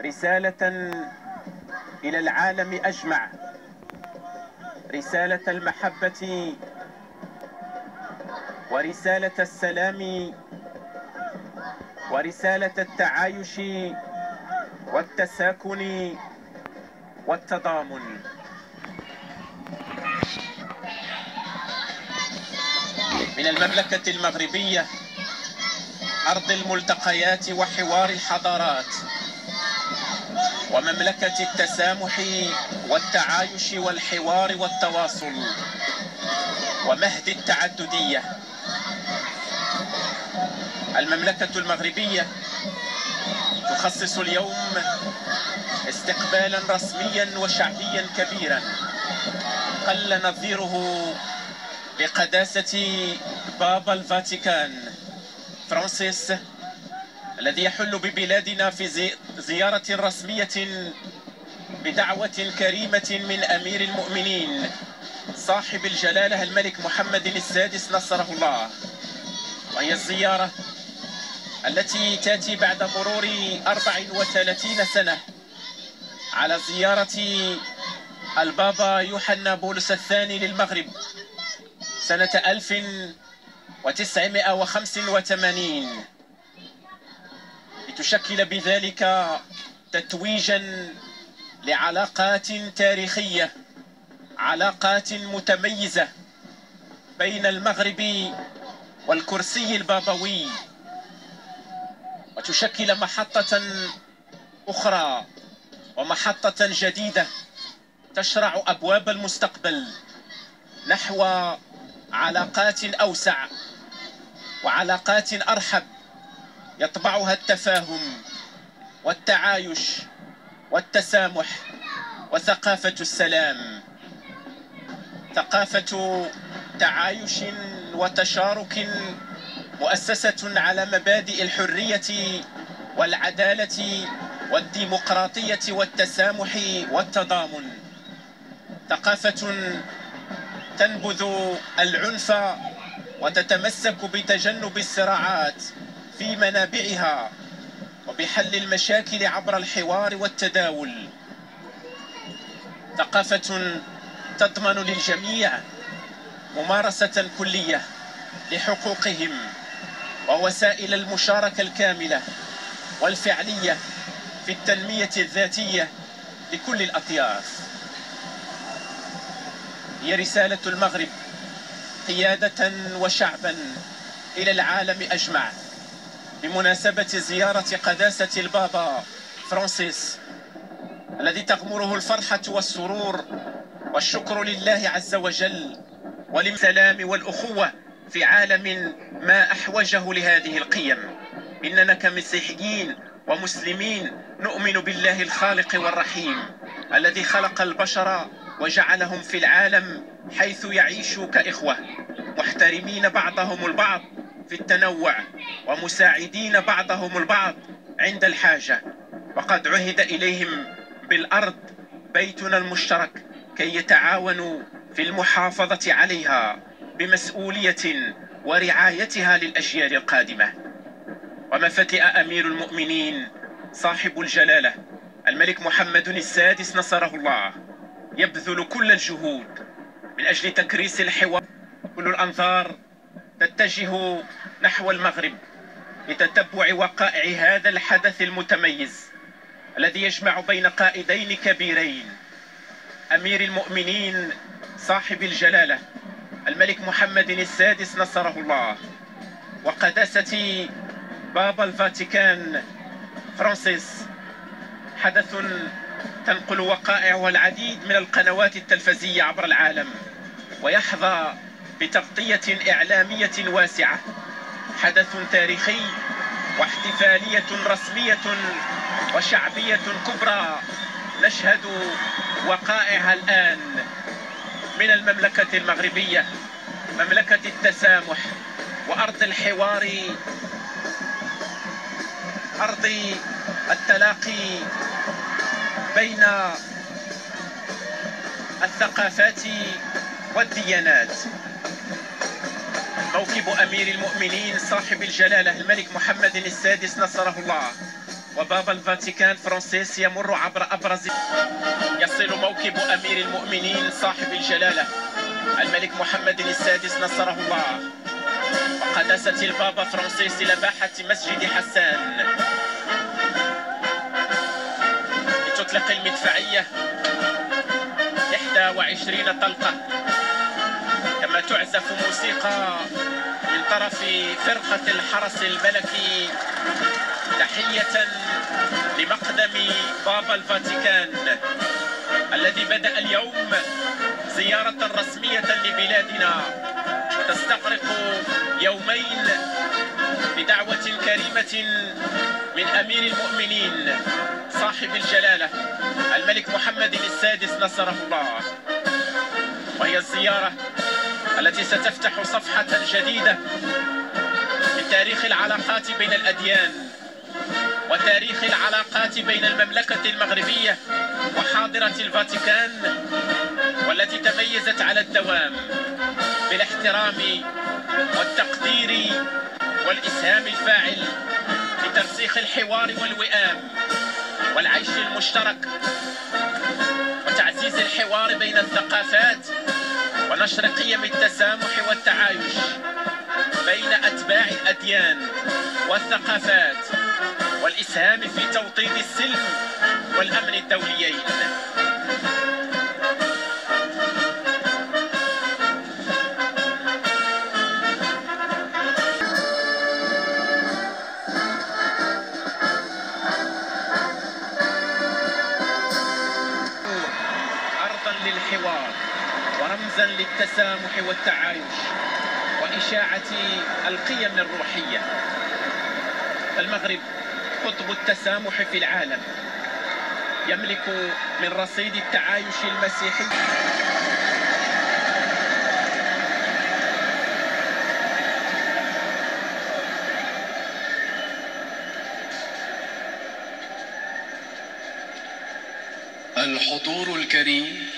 رسالة إلى العالم أجمع، رسالة المحبة ورسالة السلام ورسالة التعايش والتساكن والتضامن. من المملكة المغربية، أرض الملتقيات وحوار الحضارات، ومملكة التسامح والتعايش والحوار والتواصل، ومهد التعددية، المملكة المغربية تخصص اليوم استقبالا رسميا وشعبيا كبيرا قل نظيره لقداسة بابا الفاتيكان فرانسيس، الذي يحل ببلادنا في زيارة رسمية بدعوة كريمة من أمير المؤمنين صاحب الجلالة الملك محمد السادس نصره الله. وهي الزيارة التي تأتي بعد مرور 34 سنة على زيارة البابا يوحنا بولس الثاني للمغرب سنة 1985، لتشكل بذلك تتويجا لعلاقات تاريخية، علاقات متميزة بين المغرب والكرسي البابوي، وتشكل محطة أخرى ومحطة جديدة تشرع أبواب المستقبل نحو علاقات أوسع وعلاقات أرحب يطبعها التفاهم والتعايش والتسامح وثقافة السلام، ثقافة تعايش وتشارك مؤسسة على مبادئ الحرية والعدالة والديمقراطية والتسامح والتضامن، ثقافة تنبذ العنف وتتمسك بتجنب الصراعات في منابعها وبحل المشاكل عبر الحوار والتداول، ثقافة تضمن للجميع ممارسة كلية لحقوقهم ووسائل المشاركة الكاملة والفعلية في التنمية الذاتية لكل الأطياف. هي رسالة المغرب قيادة وشعبا إلى العالم أجمع بمناسبة زيارة قداسة البابا فرانسيس، الذي تغمره الفرحة والسرور والشكر لله عز وجل وللسلام والأخوة في عالم ما أحوجه لهذه القيم. إننا كمسيحيين ومسلمين نؤمن بالله الخالق والرحيم الذي خلق البشر وجعلهم في العالم حيث يعيشوا كإخوة، محترمين بعضهم البعض في التنوع ومساعدين بعضهم البعض عند الحاجة، وقد عهد إليهم بالأرض بيتنا المشترك كي يتعاونوا في المحافظة عليها بمسؤولية ورعايتها للأجيال القادمة. وما فتئ أمير المؤمنين صاحب الجلالة الملك محمد السادس نصره الله يبذل كل الجهود من أجل تكريس الحوار. كل الأنظار تتجه نحو المغرب لتتبع وقائع هذا الحدث المتميز الذي يجمع بين قائدين كبيرين، أمير المؤمنين صاحب الجلالة الملك محمد السادس نصره الله وقداسة بابا الفاتيكان فرانسيس. حدث تنقل وقائعه العديد من القنوات التلفزية عبر العالم ويحظى بتغطية إعلامية واسعة، حدث تاريخي واحتفالية رسمية وشعبية كبرى نشهد وقائعها الآن من المملكة المغربية، مملكة التسامح وأرض الحوار، أرض التلاقي بين الثقافات والديانات. موكب أمير المؤمنين صاحب الجلالة الملك محمد السادس نصره الله وبابا الفاتيكان فرانسيس يمر عبر أبرز. يصل موكب أمير المؤمنين صاحب الجلالة الملك محمد السادس نصره الله وقداسة البابا فرانسيس إلى باحة مسجد حسان لتطلق المدفعية 21 طلقة، كما تعزف موسيقى من طرف فرقة الحرس الملكي تحية لمقدم بابا الفاتيكان الذي بدأ اليوم زيارة رسمية لبلادنا تستغرق يومين بدعوة كريمة من أمير المؤمنين صاحب الجلالة الملك محمد السادس نصره الله، وهي الزيارة التي ستفتح صفحة جديدة من تاريخ العلاقات بين الأديان وتاريخ العلاقات بين المملكة المغربية وحاضرة الفاتيكان، والتي تميزت على الدوام بالاحترام والتقدير والإسهام الفاعل لترسيخ الحوار والوئام والعيش المشترك وتعزيز الحوار بين الثقافات ونشر قيم التسامح والتعايش بين أتباع الأديان والثقافات والإسهام في توطيد السلم والأمن الدوليين. أرضا للحوار ورمزا للتسامح والتعايش وإشاعة القيم الروحية. المغرب قطب التسامح في العالم، يملك من رصيد التعايش المسيحي الحضور الكريم